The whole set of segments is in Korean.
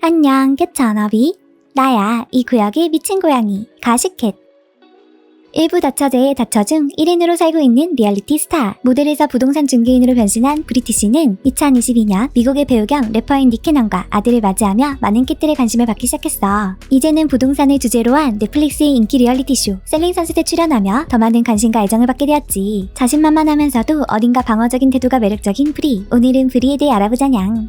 안녕, 캣처너비. 나야, 이 구역의 미친 고양이, 가시캣. 일부 다처제의 다처 중 1인으로 살고 있는 리얼리티 스타, 모델에서 부동산 중개인으로 변신한 브리티씨는 2022년 미국의 배우 겸 래퍼인 니캐넌과 아들을 맞이하며 많은 캣들의 관심을 받기 시작했어. 이제는 부동산을 주제로 한 넷플릭스의 인기 리얼리티쇼 셀링 선셋에 출연하며 더 많은 관심과 애정을 받게 되었지. 자신만만하면서도 어딘가 방어적인 태도가 매력적인 브리. 오늘은 브리에 대해 알아보자냥.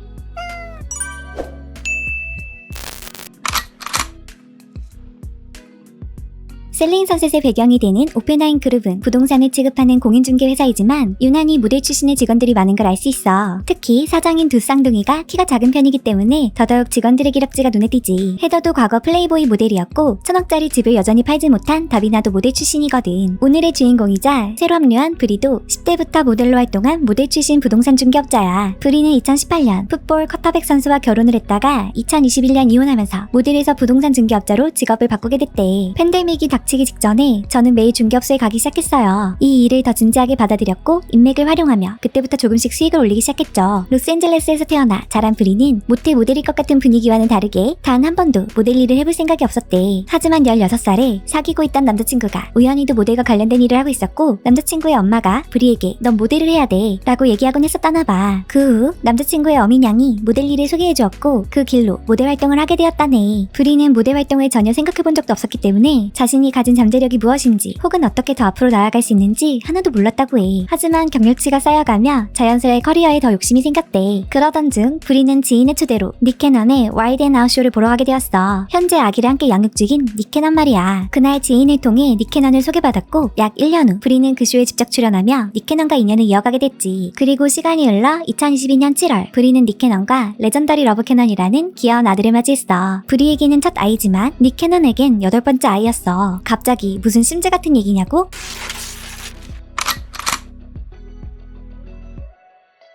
셀링 선셋의 배경이 되는 오펜하임 그룹은 부동산을 취급하는 공인중개 회사이지만 유난히 모델 출신의 직원들이 많은 걸 알 수 있어. 특히 사장인 두 쌍둥이가 키가 작은 편이기 때문에 더더욱 직원들의 기럭지가 눈에 띄지. 헤더도 과거 플레이보이 모델이었고 1000억짜리 집을 여전히 팔지 못한 더비나도 모델 출신이거든. 오늘의 주인공이자 새로 합류한 브리도 10대부터 모델로 활동한 모델 출신 부동산 중개업자야. 브리는 2018년 풋볼 쿼터백 선수와 결혼을 했다가 2021년 이혼하면서 모델에서 부동산 중개업자로 직업을 바꾸게 됐대. 팬데믹이 닥치기 직전에 저는 매일 중개업소에 가기 시작했어요. 이 일을 더 진지하게 받아들였고 인맥을 활용하며 그때부터 조금씩 수익을 올리기 시작했죠. 로스앤젤레스에서 태어나 자란 브리는 모태 모델일 것 같은 분위기와는 다르게 단 한 번도 모델 일을 해볼 생각이 없었대. 하지만 16살에 사귀고 있던 남자친구가 우연히도 모델과 관련된 일을 하고 있었고 남자친구의 엄마가 브리에게 넌 모델을 해야 돼 라고 얘기하곤 했었다나봐. 그 후 남자친구의 어민양이 모델 일을 소개해주었고 그 길로 모델 활동을 하게 되었다네. 브리는 모델 활동을 전혀 생각해본 적도 없었기 때문에 자신이 가진 잠재력이 무엇인지 혹은 어떻게 더 앞으로 나아갈 수 있는지 하나도 몰랐다고 해. 하지만 경력치가 쌓여가며 자연스레 커리어에 더 욕심이 생겼대. 그러던 중 브리는 지인의 초대로 니캐넌의 와이드 앤 아웃 쇼를 보러 가게 되었어. 현재 아기를 함께 양육 중인 니캐넌 말이야. 그날 지인을 통해 니캐넌을 소개받았고 약 1년 후 브리는 그 쇼에 직접 출연하며 니캐넌과 인연을 이어가게 됐지. 그리고 시간이 흘러 2022년 7월 브리는 니캐넌과 레전더리 러브캐넌이라는 귀여운 아들을 맞이했어. 브리에게는 첫 아이지만 니캐넌에겐 8번째 아이였어. 갑자기 무슨 심즈 같은 얘기냐고?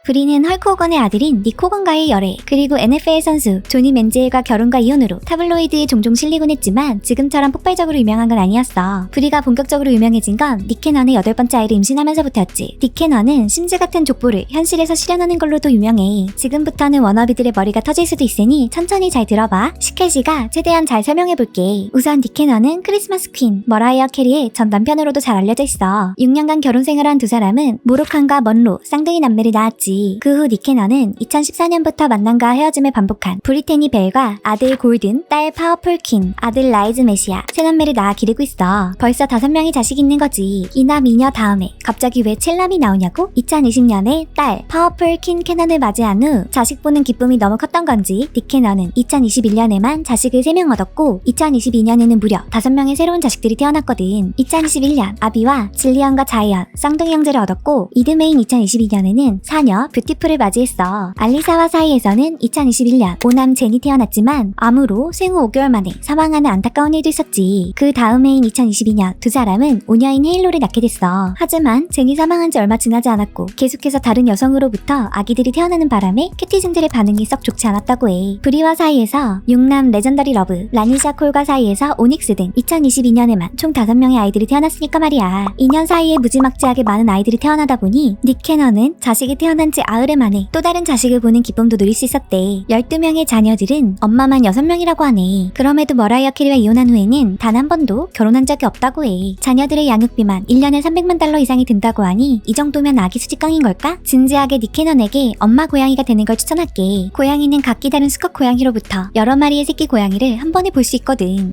브리는 헐크 호건의 아들인 닉 호건과의 열애, 그리고 NFL 선수 조니 맨지엘과 결혼과 이혼으로 타블로이드에 종종 실리곤 했지만 지금처럼 폭발적으로 유명한 건 아니었어. 브리가 본격적으로 유명해진 건 니캐넌의 8번째 아이를 임신하면서부터였지. 니캐넌은 심즈 같은 족보를 현실에서 실현하는 걸로도 유명해. 지금부터는 워너비들의 머리가 터질 수도 있으니 천천히 잘 들어봐. 시켓이가 최대한 잘 설명해볼게. 우선 니캐넌은 크리스마스 퀸 머라이어 캐리의 전 남편으로도 잘 알려져 있어. 6년간 결혼 생활한 두 사람은 모로칸과 먼로 쌍둥이 남매를 낳았지. 그 후 니캐넌은 2014년부터 만남과 헤어짐을 반복한 브리테니 벨과 아들 골든, 딸 파워풀 퀸, 아들 라이즈 메시아, 새남매를 낳아 기르고 있어. 벌써 5명의 자식이 있는 거지. 이나 미녀 다음에 갑자기 왜 첼남이 나오냐고? 2020년에 딸 파워풀 퀸 캐넌을 맞이한 후 자식 보는 기쁨이 너무 컸던 건지 니캐넌은 2021년에만 자식을 3명 얻었고 2022년에는 무려 5명의 새로운 자식들이 태어났거든. 2021년 아비와 질리언과 자이언, 쌍둥이 형제를 얻었고 이듬해인 2022년에는 사녀 뷰티풀을 맞이했어. 알리사와 사이에서는 2021년 오남 제니 태어났지만 암으로 생후 5개월 만에 사망하는 안타까운 일도 있었지. 그 다음 해인 2022년 두 사람은 오녀인 헤일로를 낳게 됐어. 하지만 제니 사망한 지 얼마 지나지 않았고 계속해서 다른 여성으로부터 아기들이 태어나는 바람에 캐티즌들의 반응이 썩 좋지 않았다고 해. 브리와 사이에서 육남 레전더리 러브, 라니샤 콜과 사이에서 오닉스 등 2022년에만 총 5명의 아이들이 태어났으니까 말이야. 2년 사이에 무지막지하게 많은 아이들이 태어나다 보니 니캐넌은 자식이 태어난 지 아흘에 만에 또 다른 자식을 보는 기쁨도 누릴 수 있었대. 12명의 자녀들은 엄마만 6명이라고 하네. 그럼에도 머라이어 캐리와 이혼한 후에는 단 한 번도 결혼한 적이 없다고 해. 자녀들의 양육비만 1년에 $300만 이상이 든다고 하니 이 정도면 아기 수집강인 걸까? 진지하게 니캐넌에게 엄마 고양이가 되는 걸 추천할게. 고양이는 각기 다른 수컷 고양이로부터 여러 마리의 새끼 고양이를 한 번에 볼 수 있거든.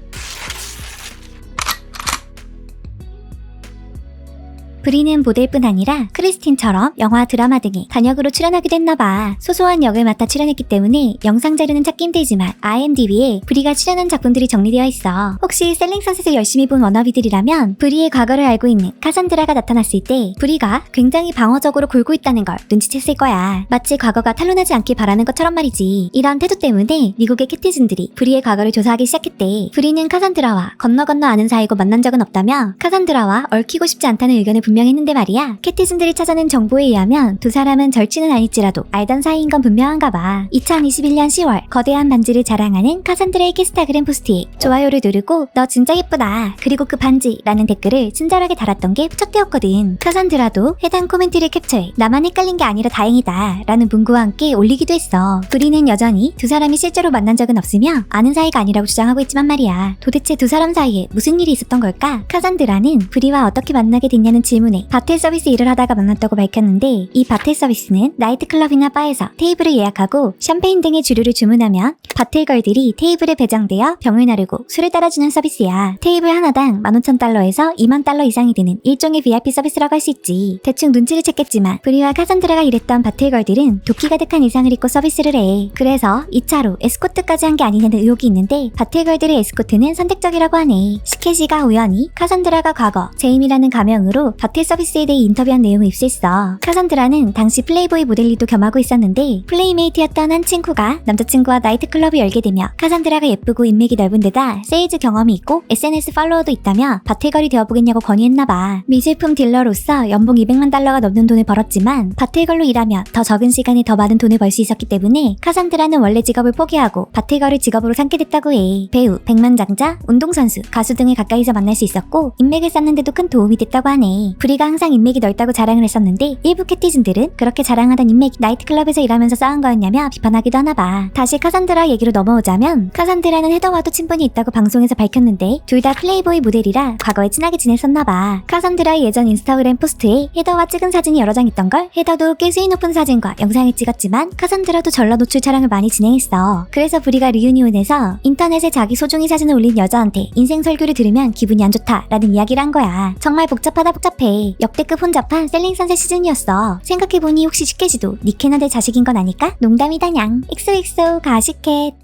브리는 모델뿐 아니라 크리스틴처럼 영화, 드라마 등에 단역으로 출연하기도 했나봐. 소소한 역을 맡아 출연했기 때문에 영상 자료는 찾기 힘들지만 IMDb에 브리가 출연한 작품들이 정리되어 있어. 혹시 셀링 선셋을 열심히 본 워너비들이라면 브리의 과거를 알고 있는 카산드라가 나타났을 때 브리가 굉장히 방어적으로 굴고 있다는 걸 눈치챘을 거야. 마치 과거가 탄로나지 않길 바라는 것처럼 말이지. 이런 태도 때문에 미국의 캐티즌들이 브리의 과거를 조사하기 시작했대. 브리는 카산드라와 건너 아는 사이고 만난 적은 없다며 카산드라와 얽히고 싶지 않다는 의견을 분명했는데 말이야. 캐티즌들이 찾아낸 정보에 의하면 두 사람은 절친은 아닐지라도 알던 사이인 건 분명한가 봐. 2021년 10월 거대한 반지를 자랑하는 카산드라의 키스타그램 포스트에 좋아요를 누르고 너 진짜 예쁘다. 그리고 그 반지라는 댓글을 친절하게 달았던 게 부착되었거든. 카산드라도 해당 코멘트를 캡처해 나만 헷갈린 게 아니라 다행이다 라는 문구와 함께 올리기도 했어. 브리는 여전히 두 사람이 실제로 만난 적은 없으며 아는 사이가 아니라고 주장하고 있지만 말이야. 도대체 두 사람 사이에 무슨 일이 있었던 걸까? 카산드라는 브리와 어떻게 만나게 됐냐는 질문에 바틀 서비스 일을 하다가 만났다고 밝혔는데 이 바틀 서비스는 나이트클럽이나 바에서 테이블을 예약하고 샴페인 등의 주류를 주문하면 바틀걸들이 테이블에 배정되어 병을 나르고 술을 따라주는 서비스야. 테이블 하나당 15,000달러에서 20,000달러 이상이 드는 일종의 VIP 서비스라고 할 수 있지. 대충 눈치를 챘겠지만 브리와 카산드라가 일했던 바틀걸들은 도끼 가득한 의상을 입고 서비스를 해. 그래서 2차로 에스코트까지 한 게 아니냐는 의혹이 있는데 바틀걸들의 에스코트는 선택적이라고 하네. 시케지가 우연히 카산드라가 과거 제임이라는 가명으로 바틀 서비스에 대해 인터뷰한 내용을 입수했어. 카산드라는 당시 플레이보이 모델리도 겸하고 있었는데 플레이메이트였던 한 친구가 남자친구와 나이트클럽을 열게 되며 카산드라가 예쁘고 인맥이 넓은 데다 세일즈 경험이 있고 SNS 팔로워도 있다며 바틀걸이 되어보겠냐고 건의했나봐. 미술품 딜러로서 연봉 200만 달러가 넘는 돈을 벌었지만 바틀걸로 일하며 더 적은 시간에 더 많은 돈을 벌 수 있었기 때문에 카산드라는 원래 직업을 포기하고 바틀걸을 직업으로 삼게 됐다고 해. 배우, 백만장자, 운동선수, 가수 등을 가까이서 만날 수 있었고 인맥을 쌓는데도 큰 도움이 됐다고 하네. 브리가 항상 인맥이 넓다고 자랑을 했었는데 일부 캐티즌들은 그렇게 자랑하던 인맥이 나이트클럽에서 일하면서 쌓은 거였냐며 비판하기도 하나봐. 다시 카산드라 얘기로 넘어오자면 카산드라는 헤더와도 친분이 있다고 방송에서 밝혔는데 둘 다 플레이보이 모델이라 과거에 친하게 지냈었나봐. 카산드라의 예전 인스타그램 포스트에 헤더와 찍은 사진이 여러 장 있던걸? 헤더도 꽤 수위 높은 사진과 영상을 찍었지만 카산드라도 전라 노출 촬영을 많이 진행했어. 그래서 브리가 리유니온에서 인터넷에 자기 소중이 사진을 올린 여자한테 인생 설교를 들으면 기분이 안 좋다 라는 이야기를 한 거야. 정말 복잡해. 역대급 혼잡한 셀링 선셋 시즌이었어. 생각해보니 혹시 시케지도 니케나 내 자식인 건 아닐까? 농담이다냥. 엑소엑소 가시켓.